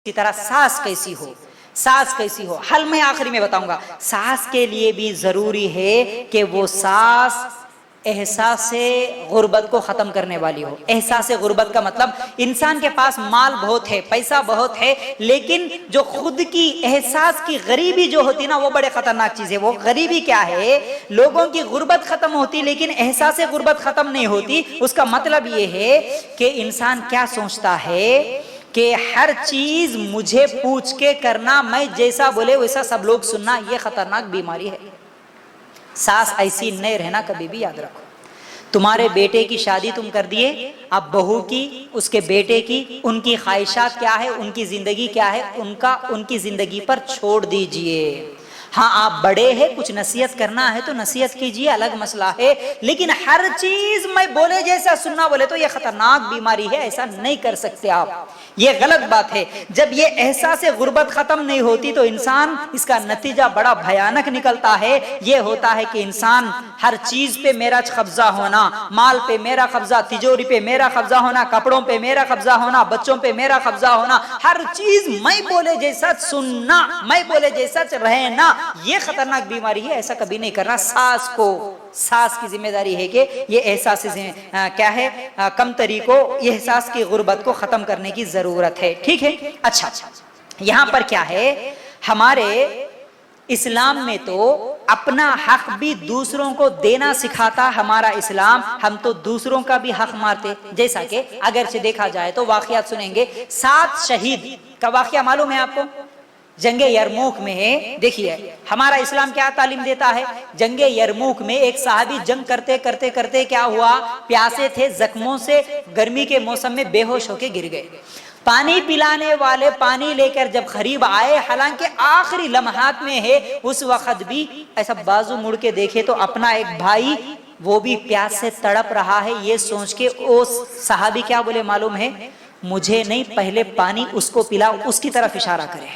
इसी तरह सास कैसी हो, सास कैसी हो, हल मैं आखिरी में बताऊंगा। सास के लिए भी जरूरी है कि वो सास एहसास गुर्बत को खत्म करने वाली हो। एहसास गुर्बत का मतलब इंसान के पास माल बहुत है, पैसा बहुत है, लेकिन जो खुद की एहसास की गरीबी जो होती ना, वो बड़े खतरनाक चीज है। वो गरीबी क्या है? लोगों की गुर्बत खत्म होती लेकिन एहसास गुर्बत खत्म नहीं होती। उसका मतलब ये है कि इंसान क्या सोचता है कि हर चीज मुझे पूछ के करना, मैं जैसा बोले वैसा सब लोग सुनना। ये खतरनाक बीमारी है। सास ऐसी नहीं रहना कभी भी, याद रखो। तुम्हारे बेटे की शादी तुम कर दिए, अब बहू की, उसके बेटे की, उनकी ख्वाहिशात क्या है, उनकी जिंदगी क्या है, उनकी जिंदगी पर छोड़ दीजिए। हाँ, आप बड़े हैं, कुछ नसीहत करना है तो नसीहत कीजिए, अलग मसला है, लेकिन हर चीज मैं बोले जैसा सुनना बोले तो यह खतरनाक बीमारी है। ऐसा नहीं कर सकते आप, ये गलत बात है। जब ये एहसास गुर्बत खत्म नहीं होती तो इंसान, इसका नतीजा बड़ा भयानक निकलता है। ये होता है कि इंसान हर चीज पे मेरा कब्जा होना, माल पे मेरा कब्जा, तिजोरी पे मेरा कब्जा होना, कपड़ों पे मेरा कब्जा होना, बच्चों पे मेरा कब्जा होना, हर चीज मैं बोले जैसा सुनना, मैं बोले जैसा रहना। ये खतरनाक बीमारी है, ऐसा कभी नहीं करना। सास की जिम्मेदारी है कि ये एहसास क्या है, कम तरीको एहसास की गुर्बत को खत्म करने की जरूरत है। ठीक है, अच्छा, यहां पर क्या है, हमारे इस्लाम में तो अपना हक भी दूसरों को देना सिखाता हमारा इस्लाम। हम तो दूसरों का भी हक मारते, जैसा कि अगर से देखा जाए तो वाकयात सुनेंगे। 7 शहीद का वाकया मालूम है आपको? जंगे यरमूक में है। देखिए हमारा इस्लाम क्या तालीम देता है। जंगे यरमूक में एक सहाबी जंग करते करते करते क्या हुआ, प्यासे थे, जख्मों से गर्मी के मौसम में बेहोश होके गिर गए। पानी पिलाने वाले पानी लेकर जब करीब आए, हालांकि आखिरी लम्हात में है, उस वक्त भी ऐसा बाजू मुड़ के देखे तो अपना एक भाई वो भी प्यास से तड़प रहा है। ये सोच के वो सहाबी क्या बोले मालूम है? मुझे नहीं, पहले पानी उसको पिलाओ। उसकी तरफ इशारा करे।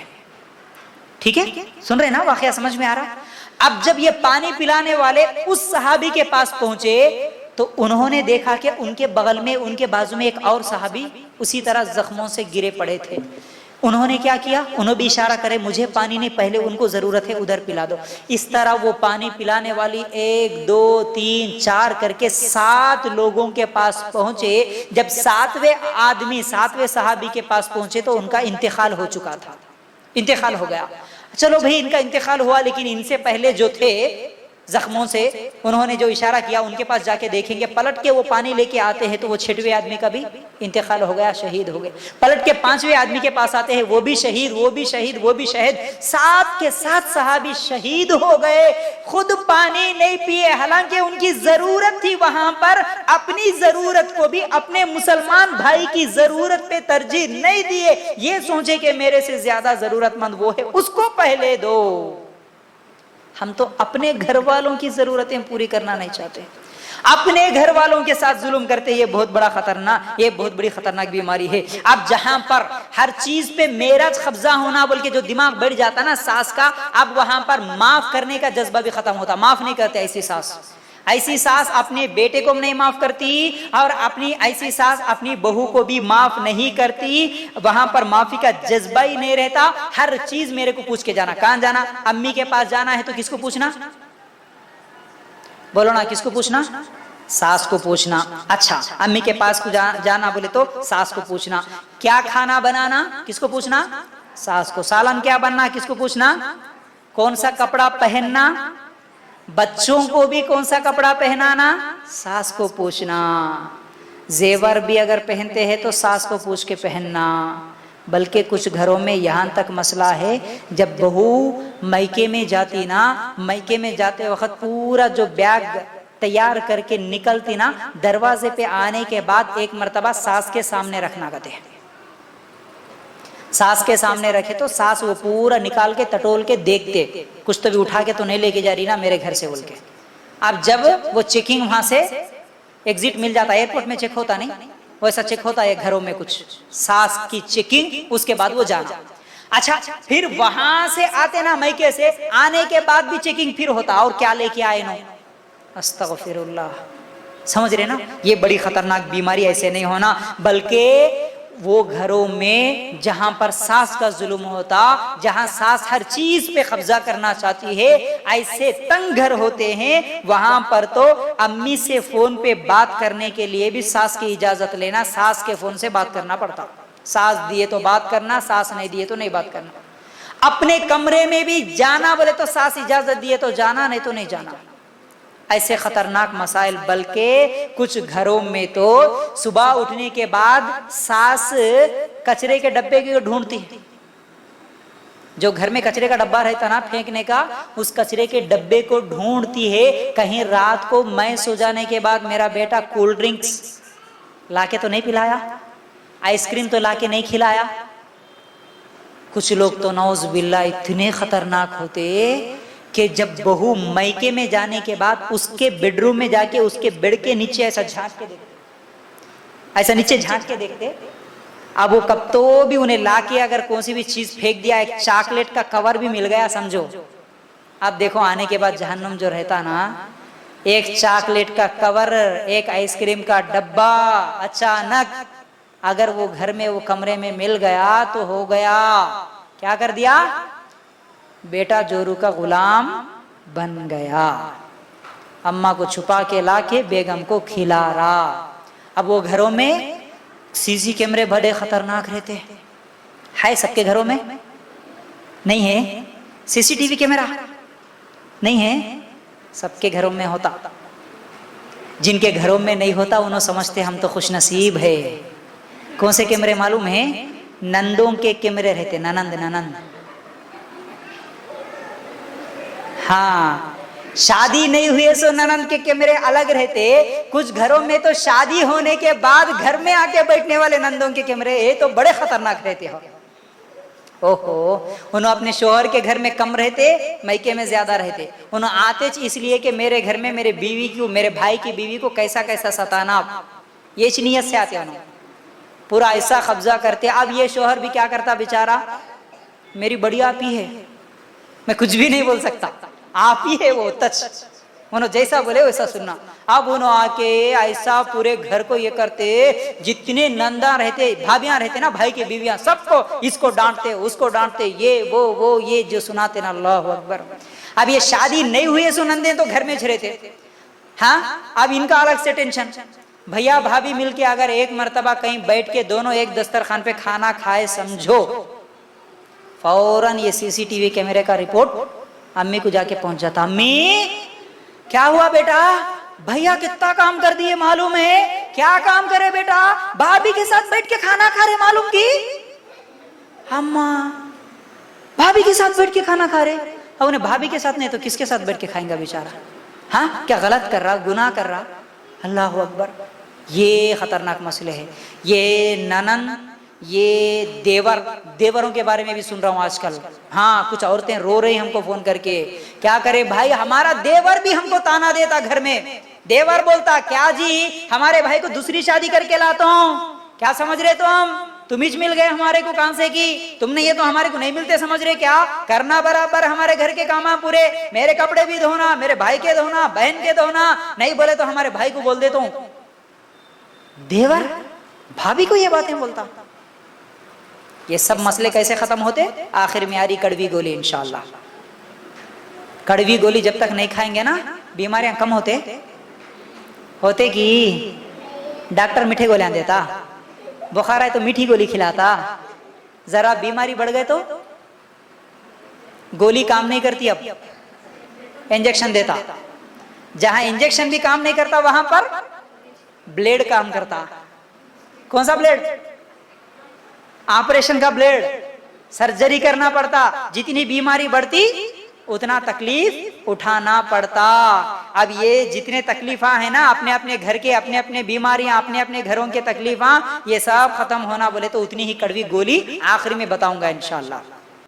ठीक है, सुन रहे ना, वाकया समझ में आ रहा? अब जब ये पानी पिलाने वाले उस सहाबी के पास पहुंचे तो उन्होंने देखा कि उनके बगल में, उनके बाजू में एक और सहाबी उसी तरह जख्मों से गिरे पड़े थे। उन्होंने क्या किया? उन्होंने भी इशारा करे, मुझे पानी नहीं, पहले उनको जरूरत है, उधर पिला दो। इस तरह वो पानी पिलाने वाली 1 2 3 4 करके 7 लोगों के पास पहुंचे। जब 7वें आदमी, 7वें सहाबी के पास पहुंचे तो उनका इंतकाल हो चुका था, इंतकाल हो गया। चलो भाई, इनका इंतकाल हुआ, लेकिन इनसे पहले जो थे जख्मों से, उन्होंने जो इशारा किया उनके पास जाके देखेंगे। पलट के वो पानी लेके आते हैं तो वो 6वें आदमी का भी इंतकाल हो गया, शहीद हो गए। पलट के 5वें आदमी के पास आते हैं, वो भी शहीद, वो भी शहीद, वो भी शहीद। 7 के 7 सहाबी शहीद हो गए, खुद पानी नहीं पिए। हालांकि उनकी जरूरत थी वहां पर, अपनी जरूरत को भी अपने मुसलमान भाई की जरूरत पे तरजीह नहीं दिए। ये सोचे कि मेरे से ज्यादा जरूरतमंद वो है, उसको पहले दो। हम तो अपने घर वालों की जरूरतें पूरी करना नहीं चाहते, अपने घर वालों के साथ जुल्म करते। ये बहुत बड़ा खतरनाक, ये बहुत बड़ी खतरनाक बीमारी है। अब जहां पर हर चीज पे मेरा कब्जा होना बोल के जो दिमाग बढ़ जाता ना सास का, अब वहां पर माफ करने का जज्बा भी खत्म होता। माफ नहीं करते ऐसी सास अपने बेटे को नहीं माफ करती, और अपनी ऐसी सास अपनी बहू को भी माफ नहीं करती। वहां पर माफी का जज्बा ही नहीं रहता। हर चीज मेरे को पूछ के जाना। कहां जाना? अम्मी के पास जाना है तो किसको पूछना? बोलो ना, किसको पूछना? सास को पूछना। अच्छा, अम्मी के पास को जाना बोले तो सास को पूछना। क्या खाना बनाना? किसको पूछना? सास को। सालन क्या बनना? किसको पूछना? कौन सा कपड़ा पहनना? बच्चों को भी कौन सा कपड़ा पहनाना? सास को पूछना। जेवर भी अगर पहनते हैं तो सास को पूछ के पहनना। बल्कि कुछ घरों में यहाँ तक मसला है, जब बहू मैके में जाती ना, मैके में जाते वक्त पूरा जो बैग तैयार करके निकलती ना, दरवाजे पे आने के बाद एक मर्तबा सास के सामने रखना कहते हैं। सास के सामने रखे तो सास वो पूरा निकाल के टटोल के देखते, कुछ तो भी उठा के तो नहीं लेके जा रही ना मेरे घर से बोल के। अब जब वो चेकिंग वहां से एग्जिट मिल जाता है, एयरपोर्ट में चेक होता नहीं, वैसा चेक होता है घरों में कुछ, सास की चेकिंग, उसके बाद वो जाना। अच्छा, फिर वहां से आते ना मैके से, आने के बाद भी चेकिंग फिर होता। और क्या लेके आए नो? अस्तगफिरुल्लाह। समझ रहे ना, ये बड़ी खतरनाक बीमारी। ऐसे नहीं होना, बल्कि वो घरों में जहां पर सास का जुल्म होता, जहां सास हर चीज पे कब्जा करना चाहती है, ऐसे तंग घर होते हैं, वहां पर तो अम्मी से फोन पे बात करने के लिए भी सास की इजाजत लेना, सास के फोन से बात करना पड़ता। सास दिए तो बात करना, सास नहीं दिए तो नहीं बात करना। अपने कमरे में भी जाना बोले तो सास इजाजत दिए तो जाना, नहीं तो नहीं जाना। ऐसे खतरनाक मसाइल। बल्कि कुछ घरों में तो सुबह उठने के बाद सास कचरे के डब्बे को ढूंढती है। जो घर में कचरे का डब्बा रहता ना फेंकने का, उस कचरे के डब्बे को ढूंढती है, कहीं रात को मैं सो जाने के बाद मेरा बेटा कोल्ड ड्रिंक्स लाके तो नहीं पिलाया, आइसक्रीम तो लाके नहीं खिलाया। कुछ लोग तो नौज बिल्ला इतने खतरनाक होते कि जब बहू मैके में जाने के बाद उसके बेडरूम में जाके उसके बेड के नीचे ऐसा झांक के देखते, ऐसा नीचे झांक के देखते। अब वो कब तो भी उन्हें लाके अगर कौन सी भी चीज फेंक दिया, एक चॉकलेट का कवर भी मिल गया समझो। अब देखो आने के बाद जहन्नुम जो रहता ना, एक चॉकलेट का कवर, एक आइसक्रीम का डब्बा अचानक अगर वो घर में वो कमरे में मिल गया तो हो गया। क्या कर दिया? बेटा जोरू का गुलाम बन गया। अम्मा को छुपा के लाके बेगम को खिला रहा। अब वो घरों में सीसी कैमरे बड़े खतरनाक रहते हैं। है सबके घरों में? नहीं है। सीसीटीवी कैमरा नहीं है, सबके घरों में होता। जिनके घरों में नहीं होता उन्होंने समझते हम तो खुशनसीब है। कौन से कैमरे मालूम है? नंदों के कैमरे रहते, ननंद ननंद। हाँ, शादी नहीं हुए सो ननंद के कैमरे अलग रहते। कुछ घरों में तो शादी होने के बाद घर में आके बैठने वाले नंदों के कैमरे तो बड़े खतरनाक रहते हो। ओहो, उन्होंने अपने शोहर के घर में कम रहते, मैके में ज्यादा रहते। उन्होंने आते इसलिए कि मेरे घर में मेरे बीवी की, मेरे भाई की बीवी को कैसा कैसा सताना, ये नीयत से आते उन्होंने पूरा ऐसा कब्जा करते। अब ये शोहर भी क्या करता बेचारा, मेरी बड़ी आप ही है, मैं कुछ भी नहीं बोल सकता, आप ही है वो टच, उन्होंने जैसा बोले वैसा सुनना। अब उन्होंने आके ऐसा पूरे घर को ये करते, जितने नंदा रहते, भाभियां रहते ना, भाई की बीवियां, सबको इसको डांटते, उसको डांटते, ये वो ये जो सुनाते ना, अल्लाह अकबर। अब ये शादी नहीं हुई सो नंदे तो घर में छिड़े थे। हाँ, अब इनका अलग से टेंशन। भैया भाभी मिलके अगर एक मर्तबा कहीं बैठ के दोनों एक दस्तरखान पे खाना खाए समझो, फौरन ये सीसीटीवी कैमरे का रिपोर्ट अम्मी को जाके पहुंच जाता। अम्मी क्या हुआ बेटा, भैया कितना काम कर दिए मालूम है? क्या काम करे बेटा? भाभी के साथ बैठ के खाना खा रहे मालूम की? अम्मा भाभी के साथ बैठ के खाना खा रहे। अब उन्हें भाभी के साथ नहीं तो किसके साथ बैठ के खाएंगा बेचारा? हाँ, क्या गलत कर रहा, गुनाह कर रहा? अल्लाह अकबर। ये खतरनाक मसले है। ये ननन, ये देवर, देवरों के बारे में भी सुन रहा हूँ आजकल। हाँ, कुछ औरतें रो रही हमको फोन करके, क्या करे भाई, हमारा देवर भी हमको ताना देता घर में। देवर बोलता, क्या जी हमारे भाई को दूसरी शादी करके लाता हूँ, क्या समझ रहे तुम ही मिल गए हमारे को कहां से की, तुमने ये तो हमारे को नहीं मिलते समझ रहे क्या? करना बराबर हमारे घर के काम पूरे, मेरे कपड़े भी धोना, मेरे भाई के धोना, बहन के धोना, नहीं बोले तो हमारे भाई को बोल देता हूँ। देवर भाभी को ये बातें बोलता। ये सब मसले कैसे खत्म होते? आखिर में आ रही कड़वी गोली इंशाअल्लाह। कड़वी गोली जब तक नहीं खाएंगे ना, बीमारियां कम होते कि डॉक्टर मीठे गोलियां देता, बुखार आए तो मीठी गोली खिलाता, जरा बीमारी बढ़ गए तो गोली काम नहीं करती, अब इंजेक्शन देता। जहां इंजेक्शन भी काम नहीं करता वहां पर ब्लेड काम करता। कौन सा ब्लेड? ऑपरेशन का ब्लेड। सर्जरी करना पड़ता, जितनी बीमारी बढ़ती उतना तकलीफ उठाना पड़ता। अब ये जितने तकलीफा है ना, अपने अपने घर के, अपने अपने बीमारियां, अपने अपने घरों के तकलीफा, ये सब खत्म होना बोले तो उतनी ही कड़वी गोली आखिरी में बताऊंगा इंशाअल्लाह।